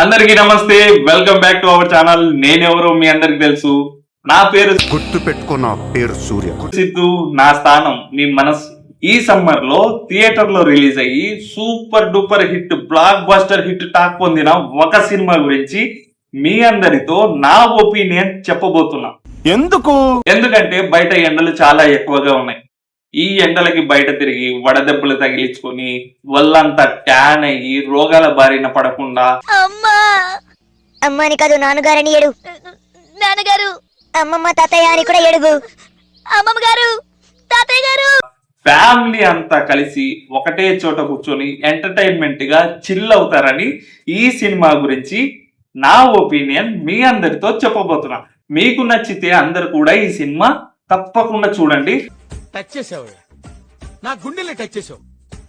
అందరికీ నమస్తే, welcome back to our channel. నేనెవరో మీ అందరికి తెలుసు. నా పేరు గుర్తు పెట్టుకున్న పేరు సూర్య. సిద్ధు. నా స్థానం మీ మనసు. ఈ సమ్మర్ లో థియేటర్ లో రిలీజ్ అయ్యి super duper hit, block buster hit talk పొందిన ఒక సినిమా గురించి మీ అందరితో నా ఒపీనియన్ చెప్పబోతున్నా. ఎందుకంటే బయట ఎండలు చాలా ఎక్కువగా ఉన్నాయి. ఈ ఎండలకి బయట తిరిగి వడదెబ్బలు తగిలించుకొని ఒళ్ళంతా ట్యాన్ అయ్యి రోగాల బారిన పడకుండా అమ్మని కాదు నాన్నగారని ఏడు, నాన్నగారు అమ్మమ్మ తాతయ్య అని కూడా ఏడుగు, అమ్మమ్మ గారు తాతయ్య గారు ఫ్యామిలీ అంతా కలిసి ఒకటే చోట కూర్చొని ఎంటర్టైన్మెంట్ గా చిల్ అవుతారని ఈ సినిమా గురించి నా ఒపీనియన్ మీ అందరితో చెప్పబోతున్నా. మీకు నచ్చితే అందరు కూడా ఈ సినిమా తప్పకుండా చూడండి. టచ్ చేసావు, నా గుండెల్ని టచ్ చేసావు.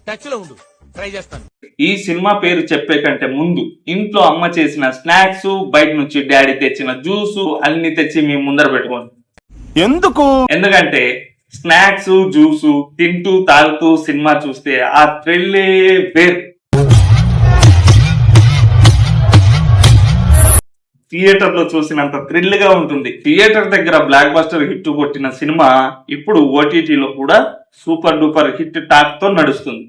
టచ్ లో ఉండు, ట్రై చేస్తాను. ఈ సినిమా పేరు చెప్పే కంటే ముందు ఇంట్లో అమ్మ చేసిన స్నాక్స్, బయట నుంచి డాడీ తెచ్చిన జ్యూస్ అన్ని తెచ్చి మీ ముందర పెట్టుకోండి. ఎందుకంటే స్నాక్స్ జ్యూస్ తింటూ తాగుతూ సినిమా చూస్తే ఆ థ్రిల్లే వేరు. థియేటర్ లో చూసినంత థ్రిల్ గా ఉంటుంది. థియేటర్ దగ్గర బ్లాక్ బస్టర్ హిట్ కొట్టిన సినిమా ఇప్పుడు ఓటీటీలో కూడా సూపర్ డూపర్ హిట్ టాక్ తో నడుస్తుంది.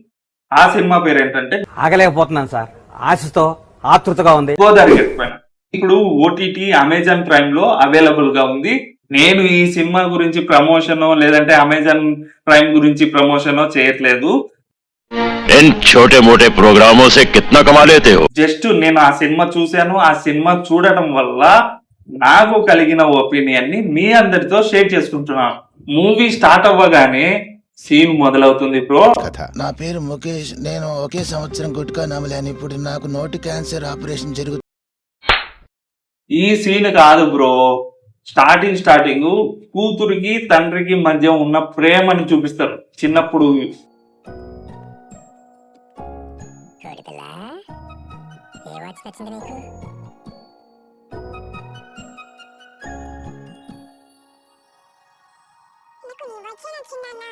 ఆ సినిమా పేరు ఏంటంటే ఆగలేకపోతున్నాను సార్, ఆశతో ఆతృతగా ఉంది. గోదావరి గట్టిపైన. ఇప్పుడు ఓటీటీ అమెజాన్ ప్రైమ్ లో అవైలబుల్ గా ఉంది. నేను ఈ సినిమా గురించి ప్రమోషన్ లేదంటే అమెజాన్ ప్రైమ్ గురించి ప్రమోషన్ చేయట్లేదు. इन छोटे मोटे प्रोग्रामों से कितना कमा लेते हो? జస్ట్ నేను ఆ సినిమా చూశాను. ఆ సినిమా చూడటం వల్ల నాకు కలిగిన ఒపీనియన్ ని మీ అందరితో షేర్ చేసుకుంటున్నాను. మూవీ స్టార్ట్ అవ్వగానే సీన్ మొదలవుతుంది బ్రో. నా పేరు ముఖేష్. నేను ఒకే సంవత్సరం గుట్కా నమలాను. ఇప్పుడు నాకు నోటి క్యాన్సర్ ఆపరేషన్ జరుగుతుంది. ఈ సీన్ కాదు బ్రో, స్టార్టింగ్ కూతురికి తండ్రికి మధ్య ఉన్న ప్రేమని చూపిస్తారు. చిన్నప్పుడు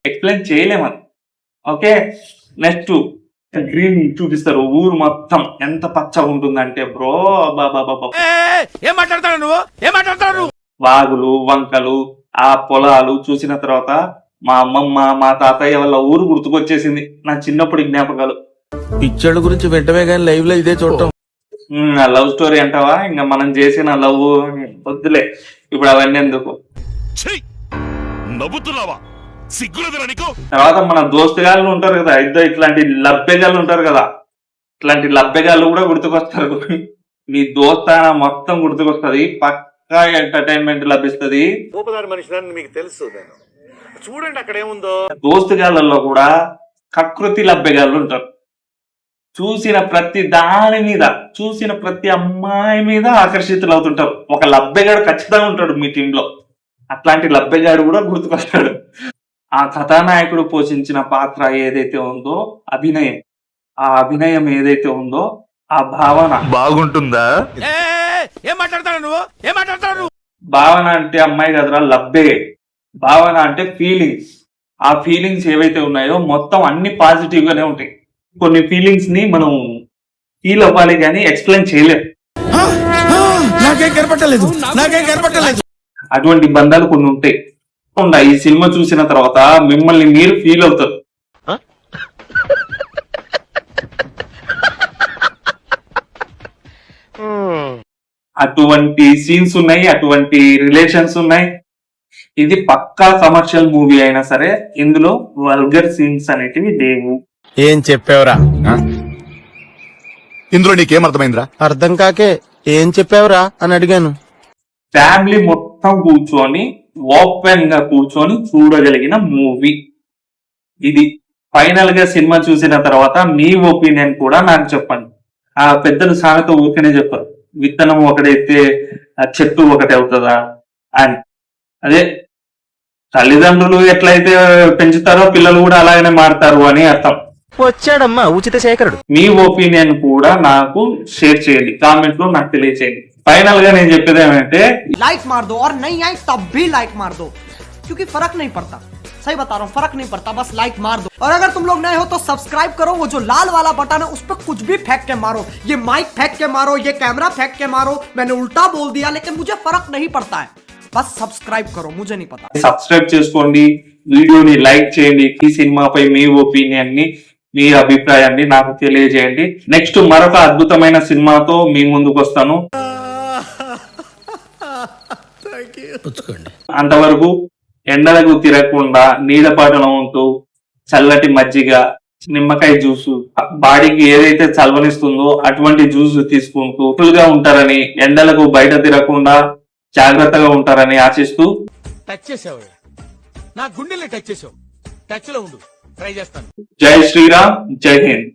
ఎక్స్ప్లెయిన్ చేయలేము. ఓకే, నెక్స్ట్ గ్రీన్ చూపిస్తారు. ఊరు మొత్తం ఎంత పచ్చగా ఉంటుందంటే బ్రో, ఏం మాట్లాడతాడు నువ్వు? ఏం మాట్లాడతాడు? వాగులు వంకలు ఆ పొలాలు చూసిన తర్వాత మా అమ్మమ్మ మా తాతయ్య వాళ్ళ ఊరు గుర్తుకొచ్చేసింది. నా చిన్నప్పుడు జ్ఞాపకాలు. పిక్చర్ల గురించి వెంటనే కానీ లైవ్ లో ఇదే చూడటం. లవ్ స్టోరీ అంటావా? ఇంకా మనం చేసిన లవ్ వద్దులే, ఇప్పుడు అవన్నీ ఎందుకు. నవ్వుతున్నావా? సిగ్గులేదురా నీకు? తర్వాత మన దోస్తుగాళ్ళు ఉంటారు కదా, ఇట్లాంటి లబ్బెగాళ్ళు ఉంటారు కదా, ఇట్లాంటి లబ్బెగాళ్ళు కూడా గుర్తుకొస్తారు. మీ దోస్తాన మొత్తం గుర్తుకొస్తుంది. పక్కా ఎంటర్టైన్మెంట్ లభిస్తుంది. మీకు తెలుసు, చూడండి అక్కడ ఏముందో. దోస్తుగాళ్ళలో కూడా కకృతి లబ్బెగాళ్ళు ఉంటారు. చూసిన ప్రతి దాని మీద, చూసిన ప్రతి అమ్మాయి మీద ఆకర్షితులు అవుతుంటారు. ఒక లబ్బెగాడు ఖచ్చితంగా ఉంటాడు మీ టీంలో. అట్లాంటి లబ్బెగాడు కూడా గుర్తుకొస్తాడు. ఆ కథానాయకుడు పోషించిన పాత్ర ఏదైతే ఉందో, అభినయం, ఆ అభినయం ఏదైతే ఉందో, ఆ భావన బాగుంటుందా? ఏం మాట్లాడతాడు నువ్వు? ఏం మాట్లాడతాడు? భావన అంటే అమ్మాయి కదరా, లబ్బే. భావన అంటే ఫీలింగ్స్. ఆ ఫీలింగ్స్ ఏవైతే ఉన్నాయో మొత్తం అన్ని పాజిటివ్ గానే ఉంటాయి. కొన్ని ఫీలింగ్స్ ని మనం ఫీల్ అవ్వాలి కానీ ఎక్స్ప్లెయిన్ చేయలేం. నాకేం కనపట్టలేదు. అటువంటి బంధాలు కొన్ని ఉంటాయి. ఈ సినిమా చూసిన తర్వాత మిమ్మల్ని మీరు ఫీల్ అవుతారు. అటువంటి సీన్స్ ఉన్నాయి, అటువంటి రిలేషన్స్ ఉన్నాయి. ఇది పక్కా కమర్షియల్ మూవీ అయినా సరే ఇందులో వల్గర్ సీన్స్ అనేటివి లేవు. ఏం చెప్పావురా? ఇందులో నీకేం అర్థమైందిరా? అర్థం కాకే ఏం చెప్పావురా అని అడిగాను. ఫ్యామిలీ మొత్తం కూర్చొని ఓపెన్ గా కూర్చొని చూడగలిగిన మూవీ ఇది. ఫైనల్ గా సినిమా చూసిన తర్వాత మీ ఒపీనియన్ కూడా నాకు చెప్పండి. ఆ పెద్దలు సామెత ఊరికనే చెప్పారు, విత్తనం ఒకటైతే చెట్టు ఒకటి అవుతుందా అని. అదే తల్లిదండ్రులు ఎట్లయితే పెంచుతారో పిల్లలు కూడా అలాగనే మారుతారు అని అర్థం. వచ్చాడమ్మా ఉచిత శేఖరుడు. మీ ఒపీనియన్ కూడా నాకు షేర్ చేయండి, కామెంట్ లో నాకు తెలియచేయండి. ఫైనల్ గా నేను చెప్పేది ఏమంటే लाइक मार दो और नहीं आई तब भी लाइक मार दो। क्योंकि फर्क नहीं पड़ता, सही बता रहा हूँ, फर्क नहीं पड़ता, बस लाइक मार दो। और अगर तुम लोग नए हो तो सब्सक्राइब करो, वो जो लाल वाला बटन है उस पर कुछ भी फेंक के मारो, ये माइक फेंक के मारो, ये कैमरा फेंक के मारो, मैंने उल्टा बोल दिया लेकिन मुझे फर्क नहीं पड़ता है, बस सब्सक्राइब करो, मुझे नहीं पता। సబ్స్క్రైబ్ చేసుకోండి, వీడియోని లైక్ చేయండి, ఈ సినిమాపై మీ ఒపీనియన్ ని, మీ అభిప్రాయాన్ని నాకు తెలియజేయండి. నెక్స్ట్ మరొక అద్భుతమైన సినిమాతో మీ ముందుకు వస్తాను. అంతవరకు ఎండలకు తిరగకుండా నీడపాటలో ఉంటూ చల్లటి మజ్జిగ, నిమ్మకాయ జ్యూసు, బాడీకి ఏదైతే చల్వనిస్తుందో అటువంటి జ్యూస్ తీసుకుంటూ ఫుల్గా ఉంటారని, ఎండలకు బయట తిరగకుండా జాగ్రత్తగా ఉంటారని ఆశిస్తూ టచ్ చేసావు, నా గుండెల్ని టచ్ చేసావు. టచ్ లో ఉండు, ట్రై చేస్తాను. జై శ్రీరామ్, జై హింద్.